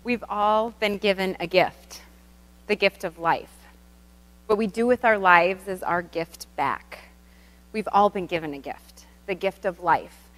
We've all been given a gift, the gift of life. What we do with our lives is our gift back. We've all been given a gift, the gift of life.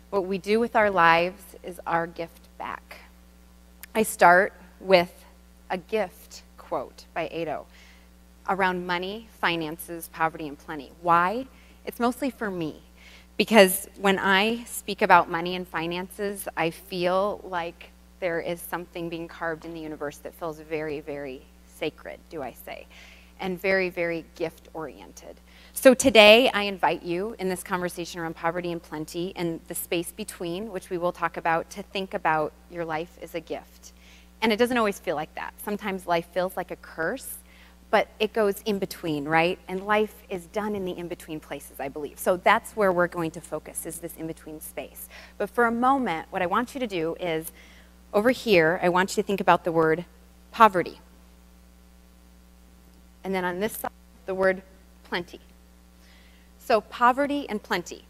What we do with our lives is our gift back. I start with a gift quote by Ado around money, finances, poverty, and plenty. Why? It's mostly for me. Because when I speak about money and finances, I feel like there is something being carved in the universe that feels very, very sacred, do I say, and very, very gift-oriented. So today, I invite you in this conversation around poverty and plenty and the space between, which we will talk about, to think about your life as a gift. And it doesn't always feel like that. Sometimes life feels like a curse, but it goes in between, right? And life is done in the in-between places, I believe. So that's where we're going to focus, is this in-between space. But for a moment, what I want you to do is, over here, I want you to think about the word poverty. And then on this side, the word plenty. So poverty and plenty.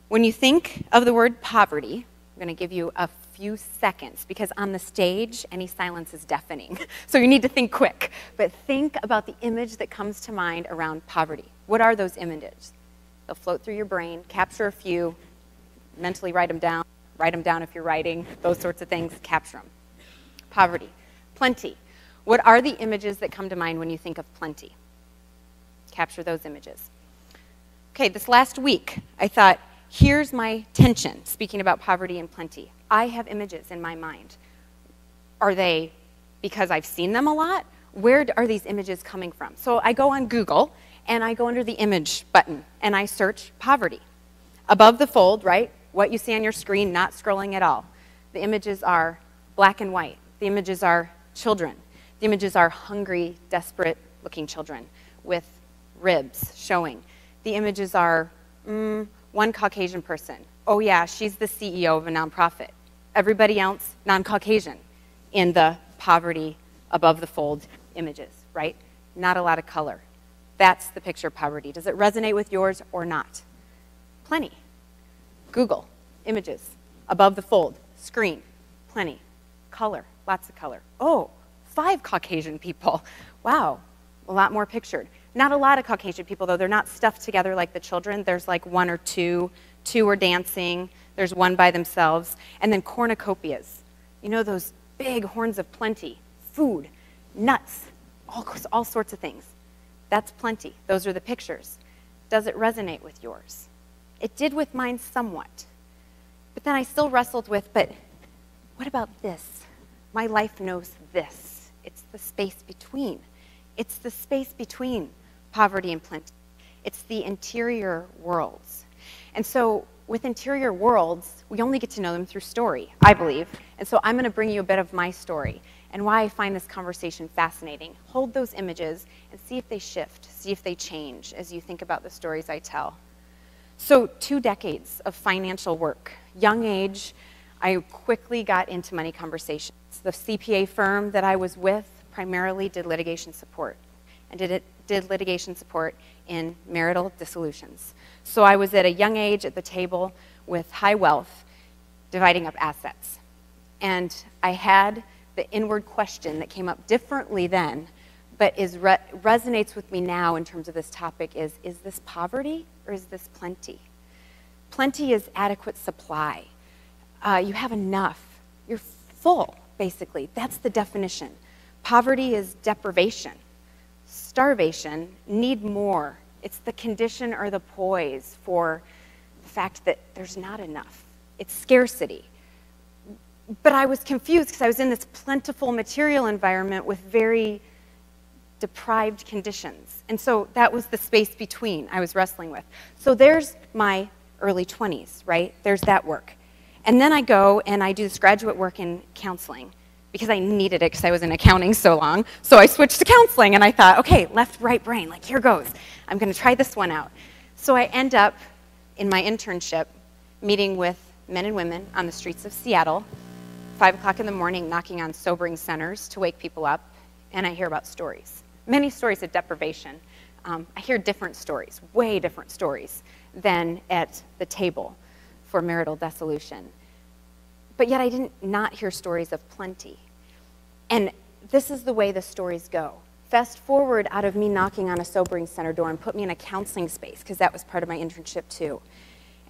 When you think of the word poverty, I'm going to give you a few seconds, because on the stage, any silence is deafening. So you need to think quick. But think about the image that comes to mind around poverty. What are those images? They'll float through your brain, capture a few, mentally write them down if you're writing, those sorts of things, capture them. Poverty. Plenty. What are the images that come to mind when you think of plenty? Capture those images. Okay, this last week, I thought, here's my tension, speaking about poverty and plenty. I have images in my mind. Are they because I've seen them a lot? Where are these images coming from? So I go on Google, and I go under the image button, and I search poverty. Above the fold, right? What you see on your screen, not scrolling at all. The images are black and white. The images are children. The images are hungry, desperate-looking children with ribs showing. The images are one Caucasian person. Oh yeah, she's the CEO of a nonprofit. Everybody else, non-Caucasian, in the poverty above the fold images, right? Not a lot of color. That's the picture of poverty. Does it resonate with yours or not? Plenty. Google, images, above the fold, screen, plenty. Color, lots of color. Oh, 5 Caucasian people. Wow, a lot more pictured. Not a lot of Caucasian people, though. They're not stuffed together like the children. There's like 1 or 2. 2 are dancing. There's 1 by themselves. And then cornucopias. You know, those big horns of plenty. Food, nuts, all sorts of things. That's plenty. Those are the pictures. Does it resonate with yours? It did with mine somewhat. But then I still wrestled with, but what about this? My life knows this. It's the space between. It's the space between poverty and plenty. It's the interior worlds. And so with interior worlds, we only get to know them through story, I believe. And so I'm going to bring you a bit of my story and why I find this conversation fascinating. Hold those images and see if they shift, see if they change as you think about the stories I tell. So 2 decades of financial work. Young age, I quickly got into money conversations. The CPA firm that I was with primarily did litigation support and did litigation support in marital dissolutions. So I was at a young age at the table with high wealth, dividing up assets. And I had the inward question that came up differently then, but resonates with me now in terms of this topic is this poverty or is this plenty? Plenty is adequate supply. You have enough. You're full, basically. That's the definition. Poverty is deprivation. Starvation, need more. It's the condition or the poise for the fact that there's not enough. It's scarcity. But I was confused because I was in this plentiful material environment with very deprived conditions. And so that was the space between I was wrestling with. So there's my early 20s, right? There's that work. And then I go and I do this graduate work in counseling because I needed it because I was in accounting so long. So I switched to counseling and I thought, okay, left, right brain, like here goes. I'm going to try this one out. So I end up in my internship meeting with men and women on the streets of Seattle, 5 o'clock in the morning, knocking on sobering centers to wake people up, and I hear about stories. Many stories of deprivation. I hear different stories, way different stories than at the table for marital dissolution. but yet I didn't not hear stories of plenty. And this is the way the stories go. Fast forward out of me knocking on a sobering center door and put me in a counseling space, because that was part of my internship too.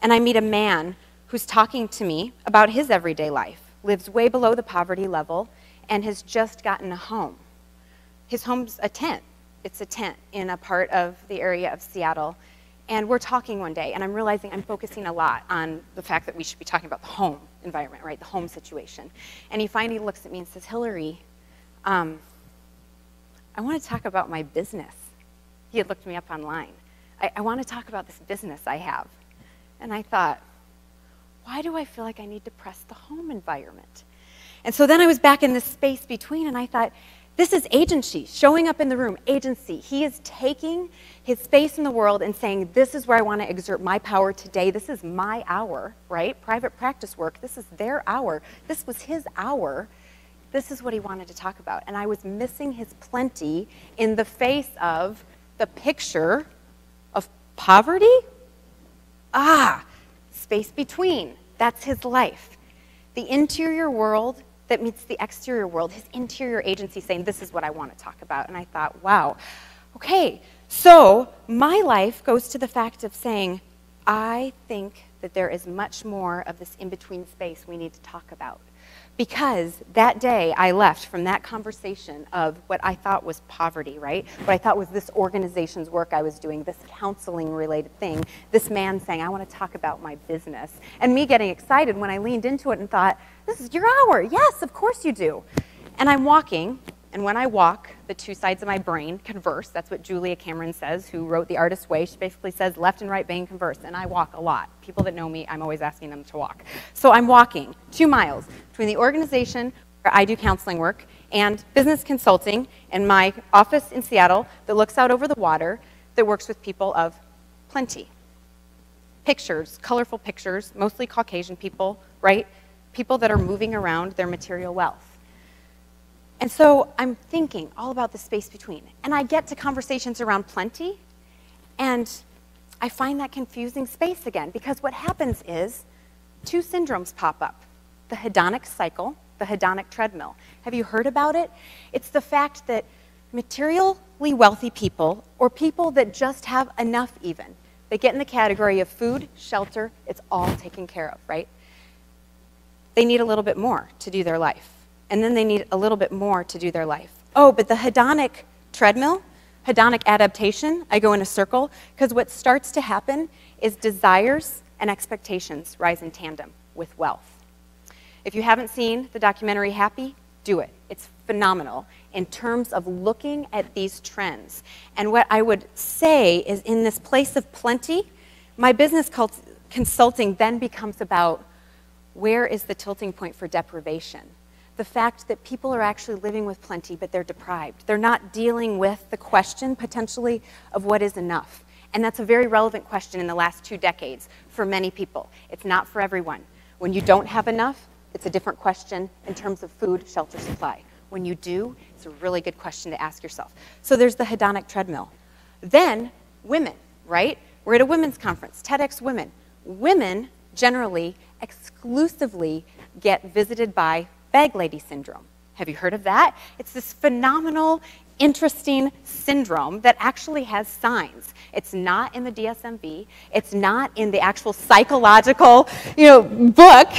And I meet a man who's talking to me about his everyday life, lives way below the poverty level, and has just gotten a home. His home's a tent. It's a tent in a part of the area of Seattle. And we're talking one day, and I'm realizing I'm focusing a lot on the fact that we should be talking about the home environment, right, the home situation. And he finally looks at me and says, Hilary, I want to talk about my business. He had looked me up online. I want to talk about this business I have. And I thought, why do I feel like I need to press the home environment? And so then I was back in this space between, and I thought, this is agency, showing up in the room, agency. He is taking his space in the world and saying, this is where I want to exert my power today. This is my hour, right? Private practice work, this is their hour. This was his hour. This is what he wanted to talk about. And I was missing his plenty in the face of the picture of poverty. Space between. That's his life. The interior world that meets the exterior world, his interior agency saying, this is what I want to talk about. And I thought, wow, okay, so my life goes to the fact of saying, I think that there is much more of this in-between space we need to talk about. Because that day I left from that conversation of what I thought was poverty, right? What I thought was this organization's work I was doing, this counseling related thing, this man saying, I want to talk about my business. And me getting excited when I leaned into it and thought, this is your hour. Yes, of course you do. And I'm walking, and when I walk, the two sides of my brain converse. That's what Julia Cameron says, who wrote The Artist's Way. She basically says left and right brain converse, and I walk a lot. People that know me, I'm always asking them to walk. So I'm walking 2 miles between the organization where I do counseling work and business consulting in my office in Seattle that looks out over the water that works with people of plenty. Pictures, colorful pictures, mostly Caucasian people, right? People that are moving around their material wealth. And so I'm thinking all about the space between. And I get to conversations around plenty, and I find that confusing space again, because what happens is 2 syndromes pop up. The hedonic cycle, the hedonic treadmill. Have you heard about it? It's the fact that materially wealthy people, or people that just have enough even, they get in the category of food, shelter, it's all taken care of, right? They need a little bit more to do their life. And then they need a little bit more to do their life. Oh, but the hedonic treadmill, hedonic adaptation, I go in a circle, because what starts to happen is desires and expectations rise in tandem with wealth. If you haven't seen the documentary Happy, do it. It's phenomenal in terms of looking at these trends. And what I would say is, in this place of plenty, my business consulting then becomes about, where is the tilting point for deprivation? The fact that people are actually living with plenty, but they're deprived. They're not dealing with the question, potentially, of what is enough. And that's a very relevant question in the last 2 decades for many people. It's not for everyone. When you don't have enough, it's a different question in terms of food, shelter, supply. When you do, it's a really good question to ask yourself. So there's the hedonic treadmill. Then, women, right? We're at a women's conference, TEDxWomen. Women generally exclusively get visited by bag lady syndrome. Have you heard of that? It's this phenomenal, interesting syndrome that actually has signs. It's not in the DSM-V. It's not in the actual psychological, book.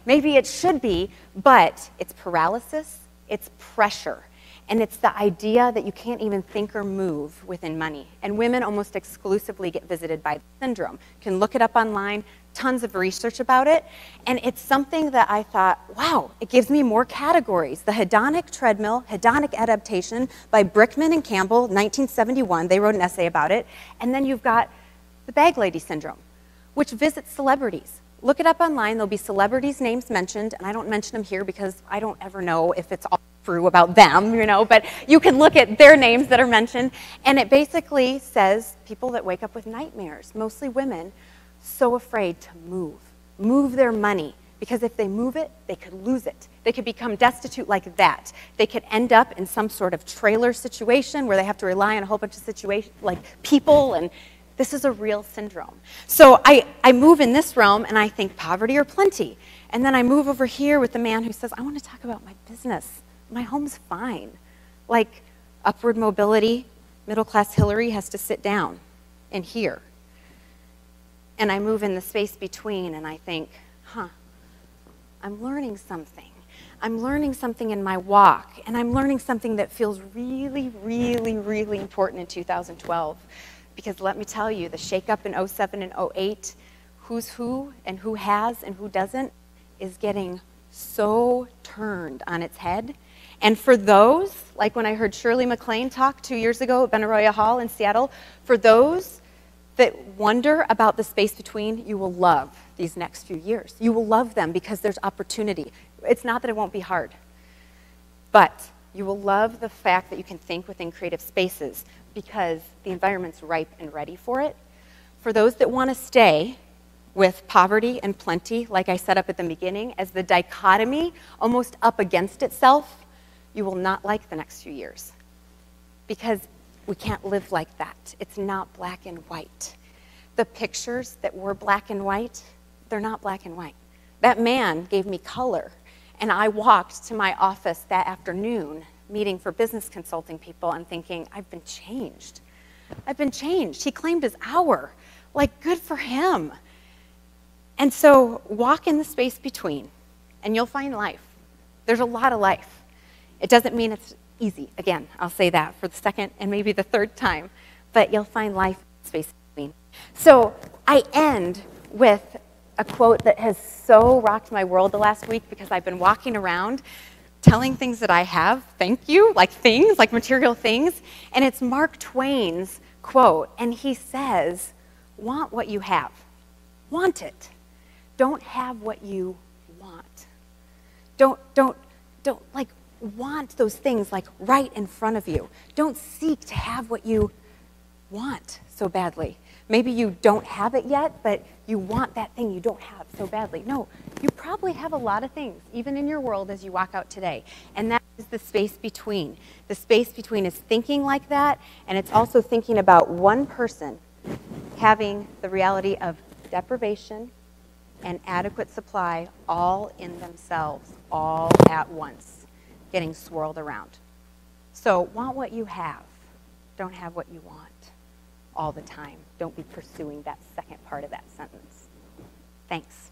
Maybe it should be, but it's paralysis, it's pressure, and it's the idea that you can't even think or move within money. And women almost exclusively get visited by the syndrome. You can look it up online, tons of research about it, and it's something that I thought, wow, it gives me more categories. The hedonic treadmill, hedonic adaptation by Brickman and Campbell, 1971, they wrote an essay about it, and then you've got the bag lady syndrome, which visits celebrities. Look it up online, there'll be celebrities' names mentioned, and I don't mention them here because I don't ever know if it's all true about them, but you can look at their names that are mentioned, and it basically says people that wake up with nightmares, mostly women, so afraid to move their money, because if they move it, they could lose it. They could become destitute like that. They could end up in some sort of trailer situation where they have to rely on a whole bunch of situations, like people, and this is a real syndrome. So I move in this realm and I think poverty or plenty. And then I move over here with the man who says, I want to talk about my business. My home's fine. Like upward mobility, middle-class Hilary has to sit down in here. And I move in the space between and I think, I'm learning something. I'm learning something in my walk, and I'm learning something that feels really, really, really important in 2012. Because let me tell you, the shakeup in 07 and 08, who's who and who has and who doesn't, is getting so turned on its head. And for those, like when I heard Shirley MacLaine talk 2 years ago at Benaroya Hall in Seattle, for those that wonder about the space between, you will love these next few years. You will love them because there's opportunity. It's not that it won't be hard, but you will love the fact that you can think within creative spaces because the environment's ripe and ready for it. For those that want to stay with poverty and plenty, like I set up at the beginning, as the dichotomy almost up against itself, you will not like the next few years because we can't live like that. It's not black and white. The pictures that were black and white, they're not black and white. That man gave me color, and I walked to my office that afternoon, meeting for business consulting people, and thinking, I've been changed. I've been changed. He claimed his hour. Like, good for him. And so walk in the space between, and you'll find life. There's a lot of life. It doesn't mean it's easy. Again, I'll say that for the second and maybe the third time, but you'll find life in the space between. So I end with a quote that has so rocked my world the last week because I've been walking around telling things that I have, thank you, like things, like material things, and it's Mark Twain's quote, and he says, want what you have. Want it. Don't have what you want. Don't like want those things like right in front of you. Don't seek to have what you want so badly. Maybe you don't have it yet, but you want that thing you don't have so badly. No, you probably have a lot of things, even in your world as you walk out today. And that is the space between. The space between is thinking like that, and it's also thinking about one person having the reality of deprivation and adequate supply all in themselves, all at once, getting swirled around. So want what you have. Don't have what you want all the time. Don't be pursuing that second part of that sentence. Thanks.